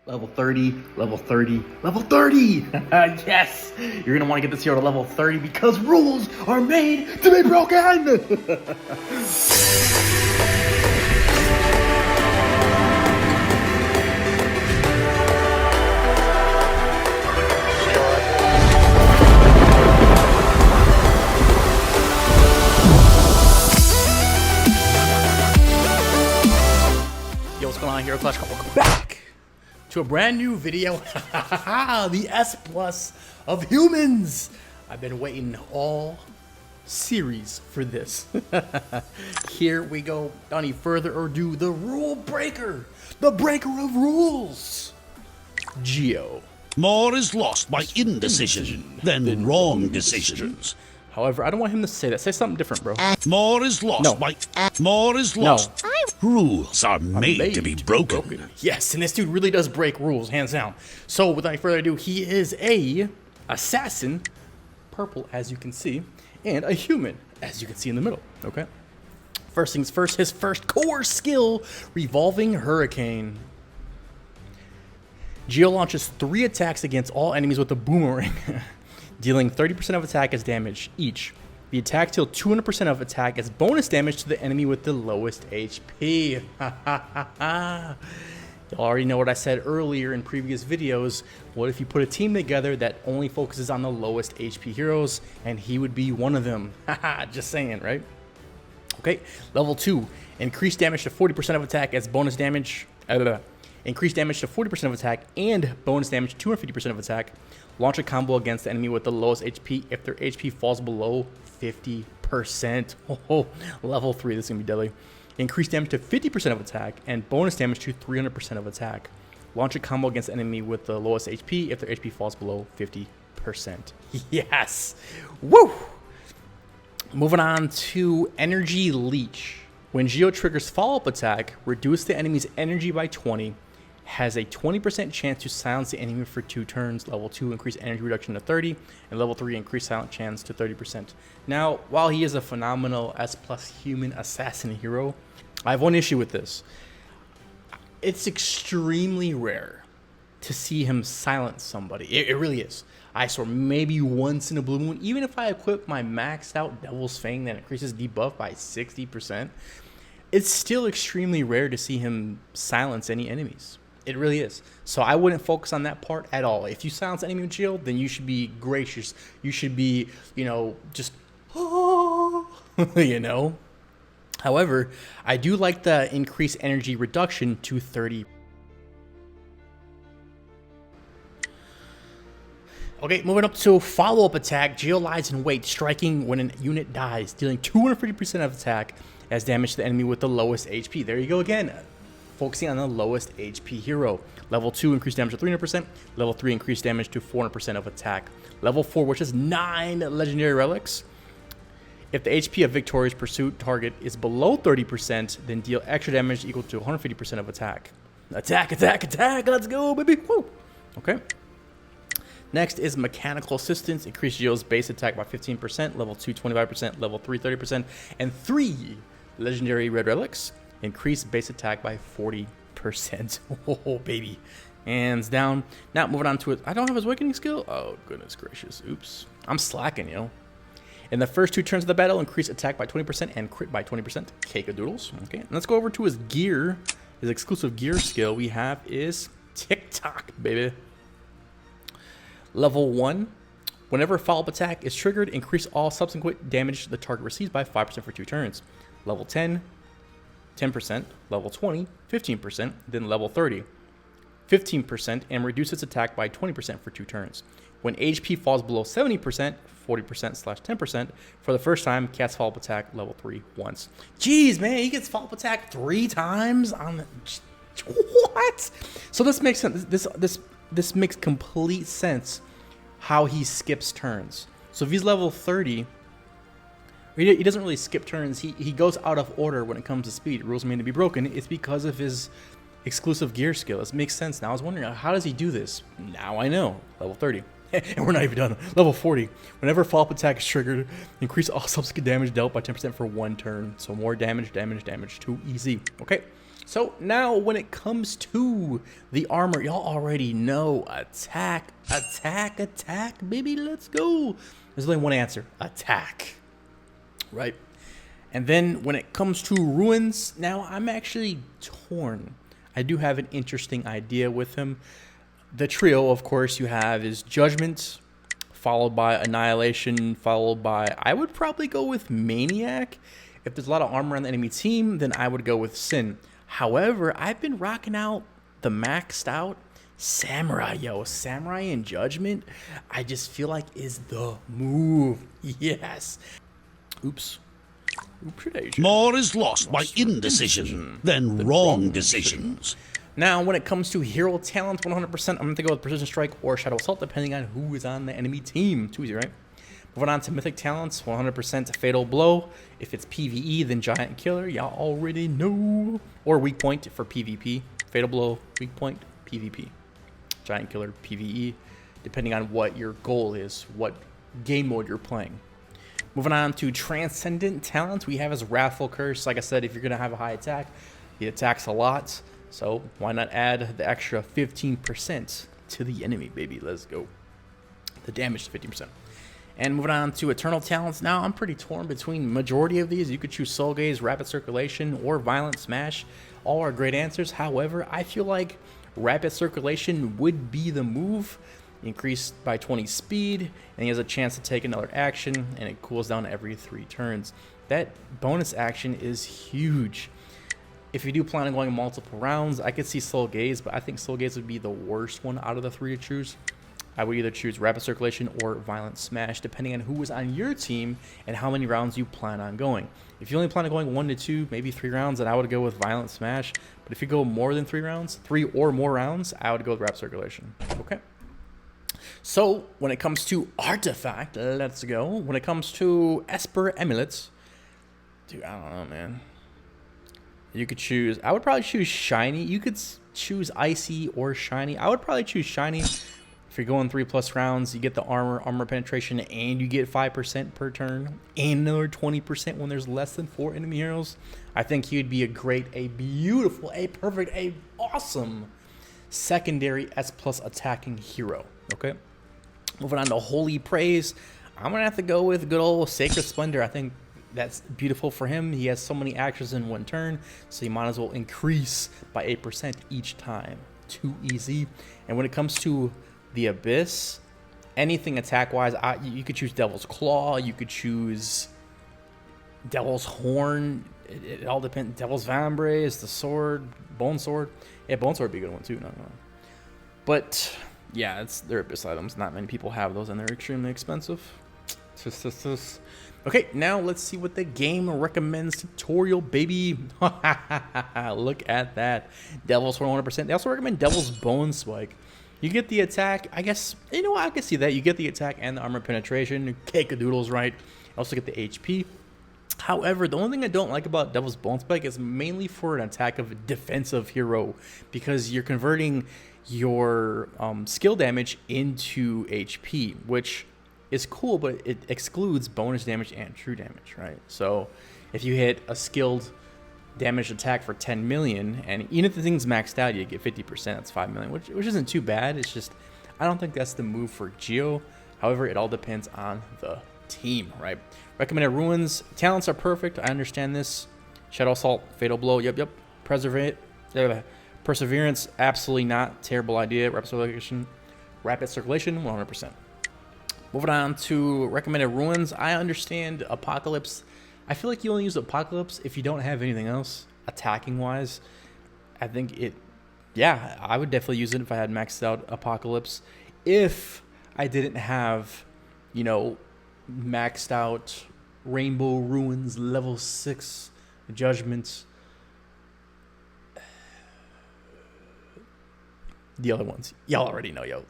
Level 30, level 30, level 30! Yes! You're gonna want to get this hero to level 30 because rules are made to be broken! Yo, what's going on here? Clash Couple back to a brand new video. The S plus of humans. I've been waiting all series for this. Here we go. Without any further ado, the rule breaker, the breaker of rules, Geo. More is lost by indecision than wrong decisions. However, I don't want him to say that. Say something different, bro. More is lost by more is lost. No. Rules are made to be broken. Yes, and this dude really does break rules, hands down. So without any further ado, he is a assassin, purple as you can see, and a human as you can see in the middle. Okay. First things first, his first core skill, Revolving Hurricane. Geo launches 3 attacks against all enemies with a boomerang, dealing 30% of attack as damage each. The attack deals 200% of attack as bonus damage to the enemy with the lowest HP. You already know what I said earlier in previous videos. What if you put a team together that only focuses on the lowest HP heroes, and he would be one of them? Just saying, right? Okay, level 2, increase damage to 40% of attack as bonus damage. Increase damage to 40% of attack and bonus damage to 250% of attack. Launch a combo against the enemy with the lowest HP if their HP falls below 50%. Oh, level 3, this is going to be deadly. Increase damage to 50% of attack and bonus damage to 300% of attack. Launch a combo against the enemy with the lowest HP if their HP falls below 50%. Yes! Woo! Moving on to Energy Leech. When Geo triggers follow-up attack, reduce the enemy's energy by 20. Has a 20% chance to silence the enemy for 2 turns. Level 2, increase energy reduction to 30. And level 3, increase silent chance to 30%. Now, while he is a phenomenal S plus human assassin hero, I have one issue with this. It's extremely rare to see him silence somebody. It really is. I swear, maybe once in a blue moon, even if I equip my maxed out Devil's Fang that increases debuff by 60%, it's still extremely rare to see him silence any enemies. It really is. So I wouldn't focus on that part at all. If you silence enemy with shield, then you should be gracious. You should be, just, you know. However, I do like the increased energy reduction to 30. Okay, moving up to follow-up attack. Geo lies in wait, striking when a unit dies, dealing 250% of attack as damage to the enemy with the lowest HP. There you go again. Focusing on the lowest HP hero. Level 2, increased damage to 300%. Level 3, increased damage to 400% of attack. Level 4, which is 9 legendary relics. If the HP of Victorious Pursuit target is below 30%, then deal extra damage equal to 150% of attack. Attack, attack, attack! Let's go, baby! Woo! Okay. Next is Mechanical Assistance. Increase Geo's base attack by 15%. Level 2, 25%. Level 3, 30%. And 3 legendary red relics. Increase base attack by 40%. Oh, baby. Hands down. Now, moving on to it. I don't have his awakening skill? Oh, goodness gracious. Oops. I'm slacking, yo. In the first 2 turns of the battle, increase attack by 20% and crit by 20%. Cake-a-doodles. Okay. And let's go over to his gear. His exclusive gear skill we have is TikTok, baby. Level 1. Whenever a follow-up attack is triggered, increase all subsequent damage the target receives by 5% for 2 turns. Level 10. 10%, level 20, 15%, then level 30, 15%, and reduce its attack by 20% for 2 turns. When HP falls below 70%, 40%/10%, for the first time, cast follow-up attack level 3 once. Jeez, man, he gets follow-up attack 3 times on the... What? So this makes sense. This makes complete sense how he skips turns. So if he's level 30... He doesn't really skip turns. He goes out of order when it comes to speed. Rules made to be broken. It's because of his exclusive gear skill. This makes sense now. I was wondering, how does he do this? Now I know. Level 30. And we're not even done. Level 40. Whenever follow-up attack is triggered, increase all subsequent damage dealt by 10% for 1 turn. So more damage, damage, damage. Too easy. Okay. So now when it comes to the armor, y'all already know attack, attack, attack, baby, let's go. There's only one answer, attack, right? And then when it comes to ruins, now I'm actually torn. I do have an interesting idea with him. The trio, of course, you have is Judgment, followed by Annihilation, followed by, I would probably go with Maniac. If there's a lot of armor on the enemy team, then I would go with Sin. However, I've been rocking out the maxed out Samurai, yo. Samurai and Judgment, I just feel like is the move. Yes. Oops. More is lost by indecision than wrong decisions. Now, when it comes to hero talent, 100%, I'm going to go with Precision Strike or Shadow Assault, depending on who is on the enemy team. Too easy, right? Moving on to Mythic Talents, 100% Fatal Blow. If it's PvE, then Giant Killer. Y'all already know. Or Weak Point for PvP. Fatal Blow, Weak Point, PvP. Giant Killer, PvE, depending on what your goal is, what game mode you're playing. Moving on to Transcendent Talents, we have as Wrathful Curse. Like I said, if you're going to have a high attack, he attacks a lot. So why not add the extra 15% to the enemy, baby? Let's go. The damage to 15%. And moving on to Eternal Talents. Now, I'm pretty torn between majority of these. You could choose Soul Gaze, Rapid Circulation, or Violent Smash. All are great answers. However, I feel like Rapid Circulation would be the move. Increased by 20 speed, and he has a chance to take another action, and it cools down every 3 turns. That bonus action is huge. If you do plan on going multiple rounds, I could see Soul Gaze, but I think Soul Gaze would be the worst one out of the 3 to choose. I would either choose Rapid Circulation or Violent Smash, depending on who is on your team and how many rounds you plan on going. If you only plan on going 1 to 2, maybe 3 rounds, then I would go with Violent Smash. But if you go more than 3 rounds, 3 or more rounds, I would go with Rapid Circulation. Okay. So when it comes to Artifact, let's go. When it comes to Esper Amulets, dude, I don't know, man. You could choose, I would probably choose Shiny. You could choose Icy or Shiny. I would probably choose Shiny. If you're going 3+ rounds, you get the armor penetration, and you get 5% per turn, and another 20% when there's less than 4 enemy heroes. I think he would be a great, a beautiful, a perfect, a awesome secondary S+ attacking hero. Okay. Moving on to Holy Praise, I'm gonna have to go with good old Sacred Splendor. I think that's beautiful for him. He has so many actions in 1 turn, so you might as well increase by 8% each time. Too easy. And when it comes to the Abyss, anything attack-wise, you could choose Devil's Claw, you could choose Devil's Horn. It all depends. Devil's Vambrace, the Sword, Bone Sword. Yeah, Bone Sword would be a good one too. No. But yeah, they're Abyss items. Not many people have those, and they're extremely expensive. Okay, now let's see what the game recommends. Tutorial, baby. Look at that. Devil's Horn 100%. They also recommend Devil's Bone Spike. You get the attack. I guess, you know what? I can see that. You get the attack and the armor penetration. Cake of doodles, right? You also get the HP. However, the only thing I don't like about Devil's Bone Spike is mainly for an attack of a defensive hero, because you're converting your skill damage into HP, which is cool, but it excludes bonus damage and true damage, right? So if you hit a skilled damage attack for 10 million, and even if the thing's maxed out, you get 50%, that's 5 million, which isn't too bad. It's just, I don't think that's the move for Geo. However, it all depends on the team, right? Recommended ruins. Talents are perfect. I understand this. Shadow Assault, Fatal Blow. Yep. Perseverance, absolutely not. Terrible idea. Rapid Circulation, 100%. Moving on to recommended ruins. I understand Apocalypse. I feel like you only use Apocalypse if you don't have anything else attacking-wise. I think it, yeah, I would definitely use it if I had maxed out Apocalypse. If I didn't have, you know, maxed out Rainbow Ruins, level 6 Judgments. The other ones, y'all already know, yo.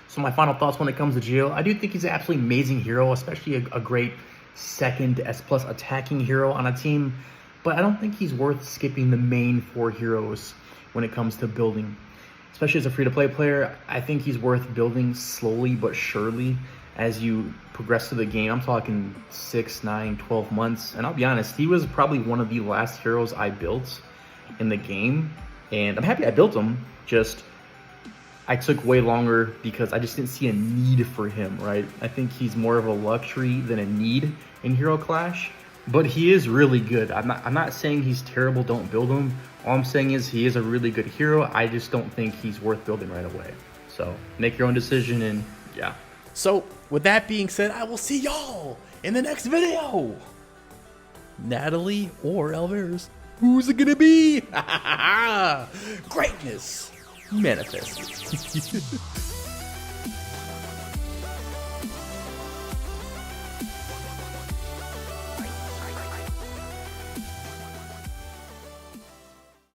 So my final thoughts when it comes to Geo, I do think he's an absolutely amazing hero, especially a great second S+ attacking hero on a team. But I don't think he's worth skipping the main 4 heroes when it comes to building. Especially as a free-to-play player, I think he's worth building slowly but surely. as you progress through the game. I'm talking 6, 9, 12 months. And I'll be honest, he was probably one of the last heroes I built in the game. And I'm happy I built him, just I took way longer because I just didn't see a need for him, right? I think he's more of a luxury than a need in Hero Clash. But he is really good. I'm not saying he's terrible, don't build him. All I'm saying is he is a really good hero. I just don't think he's worth building right away. So make your own decision, and yeah. So with that being said, I will see y'all in the next video. Natalie or Alvarez, who's it gonna be? Greatness manifest.